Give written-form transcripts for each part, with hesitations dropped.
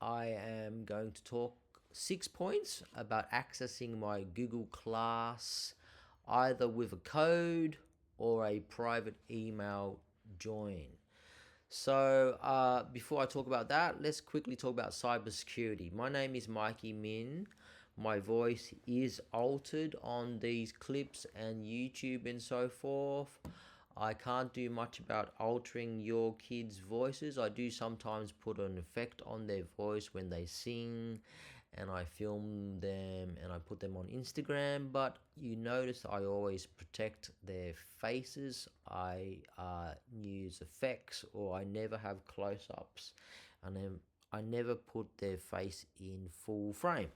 I am going to talk 6 points about accessing my Google Class either with a code or a private email join. So, before I talk about that, let's quickly talk about cybersecurity. My name is Mikey Min. My voice is altered on these clips and YouTube and so forth. I can't do much about altering your kids' voices. I do sometimes put an effect on their voice when they sing, and I film them and I put them on Instagram. But you notice I always protect their faces. I use effects, or I never have close ups, and then I never put their face in full frame.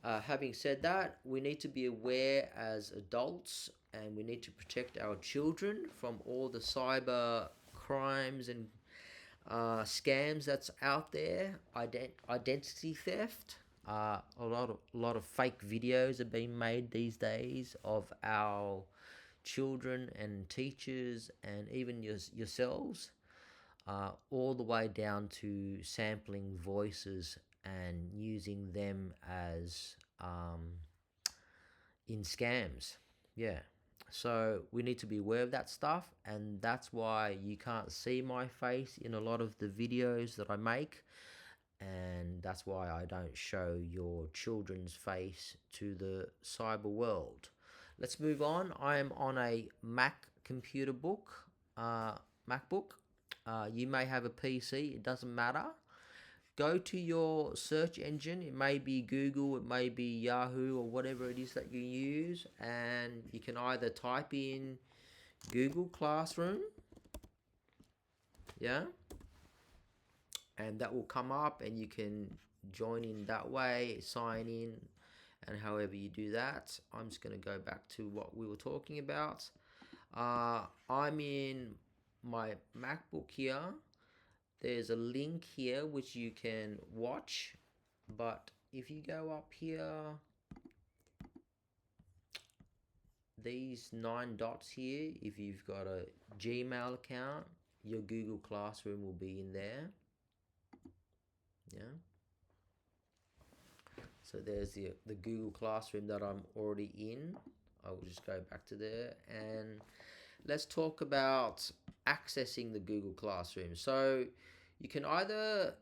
Having said that, we need to be aware as adults, and we need to protect our children from all the cyber crimes and scams that's out there. Identity theft. A lot of fake videos are being made these days of our children and teachers and even yourselves, all the way down to sampling voices and using them as in scams. Yeah. So we need to be aware of that stuff, and that's why you can't see my face in a lot of the videos that I make, and that's why I don't show your children's face to the cyber world. Let's move on. I am on a Mac computer book, MacBook. You may have a PC, it doesn't matter. Go to your search engine. It may be Google, it may be Yahoo, or whatever it is that you use, and you can either type in Google Classroom, yeah, and that will come up, and you can join in that way, sign in, and however you do that. I'm just going to go back to what we were talking about. I'm in my MacBook here. There's a link here which you can watch, but if you go up here, these 9 dots here, if you've got a Gmail account, your Google Classroom will be in there. Yeah. So there's the Google Classroom that I'm already in. I will just go back to there, and let's talk about accessing the Google Classroom. So you can either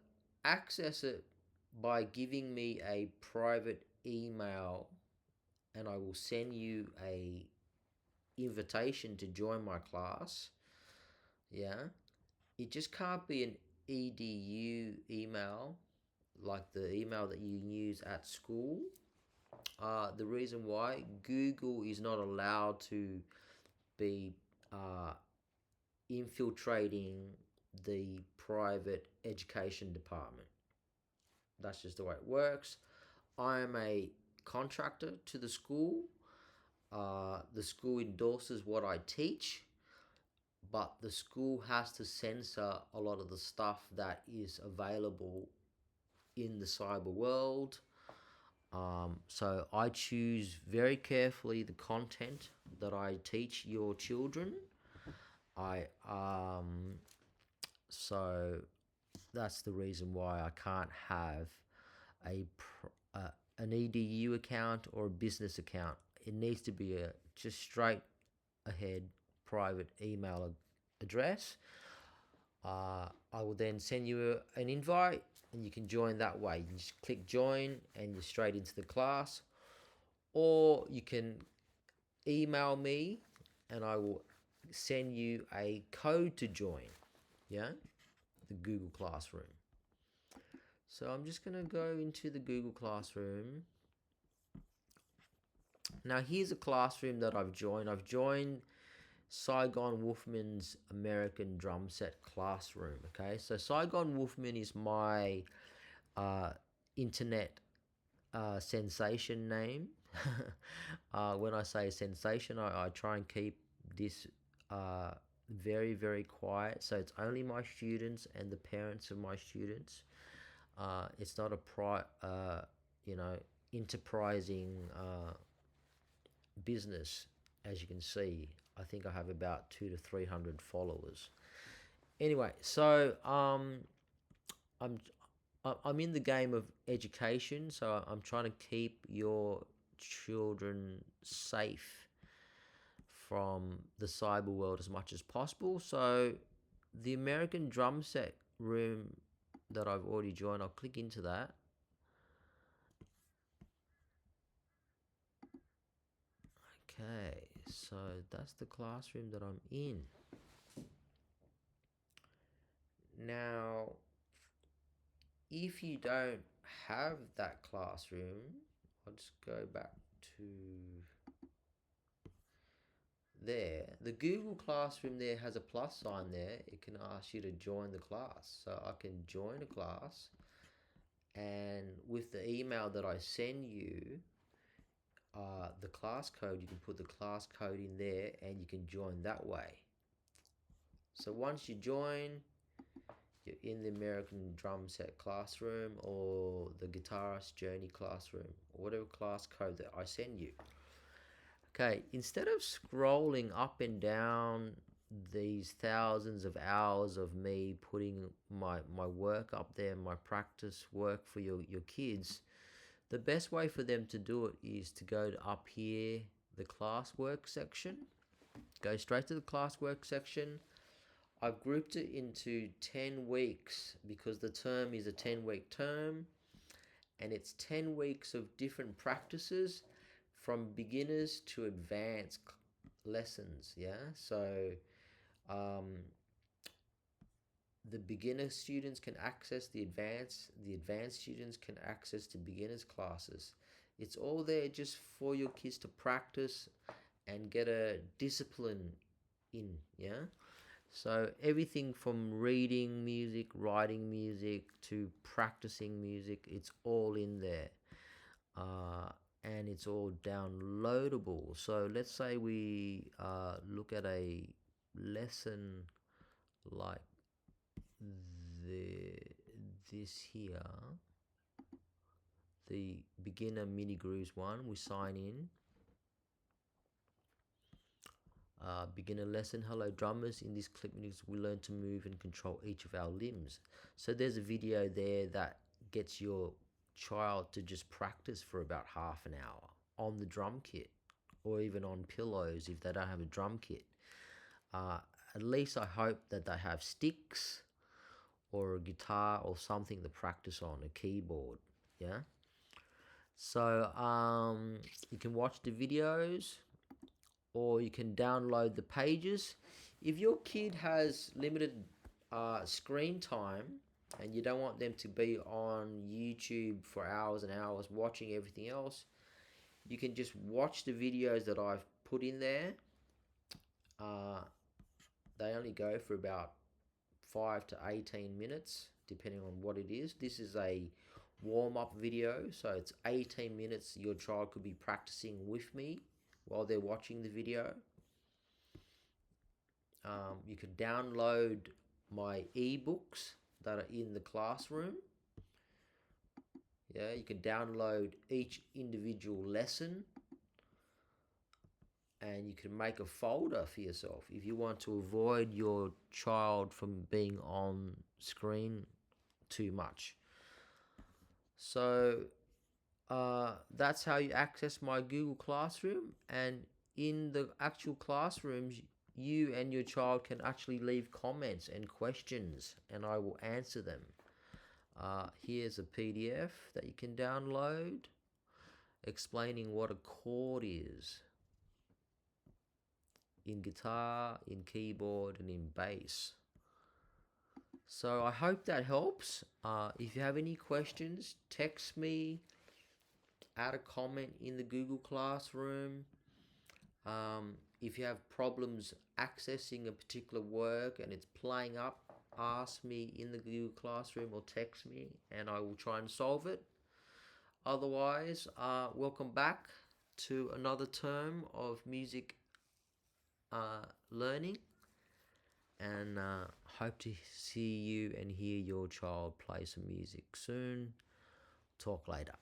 access it by giving me a private email, and I will send you a invitation to join my class. Yeah. It just can't be an edu email like the email that you use at school. The reason why, Google is not allowed to be infiltrating the private education department. That's just the way it works. I am a contractor to the school. The school endorses what I teach, but the school has to censor a lot of the stuff that is available in the cyber world. So I choose very carefully the content that I teach your children. I so that's the reason why I can't have a an edu account or a business account. It needs to be a just straight ahead private email address. I will then send you an invite, and you can join that way. You just click join and you're straight into the class, or you can email me and I will send you a code to join. Yeah, the Google Classroom. So I'm just going to go into the Google Classroom. Now here's a classroom that I've joined. I've joined Saigon Wolfman's American Drum Set Classroom. Okay, so Saigon Wolfman is my internet sensation name. When I say sensation, I try and keep this very, very quiet. So it's only my students and the parents of my students. It's not you know, enterprising business. As you can see, I think I have about 200 to 300 followers. Anyway, so I'm I'm in the game of education, so I'm trying to keep your children safe from the cyber world as much as possible. So the American drum set room that I've already joined, I'll click into that. Okay, so that's the classroom that I'm in. Now, if you don't have that classroom, I'll just go back to there. The Google Classroom there has a plus sign there. It can ask you to join the class. So I can join a class, and with the email that I send you, the class code, you can put the class code in there and you can join that way. So once you join, you're in the American drum set classroom or the guitarist journey classroom or whatever class code that I send you. Okay, instead of scrolling up and down these thousands of hours of me putting my work up there, my practice work for your kids, the best way for them to do it is to go to up here, the classwork section. Go straight to the classwork section. I've grouped it into 10 weeks because the term is a 10-week term, and it's 10 weeks of different practices from beginners to advanced lessons. Yeah, so the beginner students can access the advanced students can access the beginners classes. It's all there just for your kids to practice and get a discipline in. Yeah, so everything from reading music, writing music, to practicing music, it's all in there. And it's all downloadable. So let's say we look at a lesson like this here, the beginner mini grooves one. We sign in. Beginner lesson. Hello drummers, in this clip we learn to move and control each of our limbs. So there's a video there that gets your child to just practice for about half an hour on the drum kit, or even on pillows if they don't have a drum kit. At least I hope that they have sticks or a guitar or something to practice on, a keyboard. Yeah, so you can watch the videos or you can download the pages. If your kid has limited screen time and you don't want them to be on YouTube for hours and hours watching everything else, you can just watch the videos that I've put in there. They only go for about 5 to 18 minutes, depending on what it is. This is a warm-up video, so it's 18 minutes your child could be practicing with me while they're watching the video. You can download my ebooks that are in the classroom. Yeah, you can download each individual lesson, and you can make a folder for yourself if you want to avoid your child from being on screen too much. So that's how you access my Google Classroom. And in the actual classrooms, you and your child can actually leave comments and questions, and I will answer them. Here's a PDF that you can download explaining what a chord is in guitar, in keyboard, and in bass. So I hope that helps. If you have any questions, text me, add a comment in the Google Classroom. If you have problems accessing a particular work and it's playing up, ask me in the Google Classroom or text me and I will try and solve it. Otherwise, welcome back to another term of music learning, and hope to see you and hear your child play some music soon. Talk later.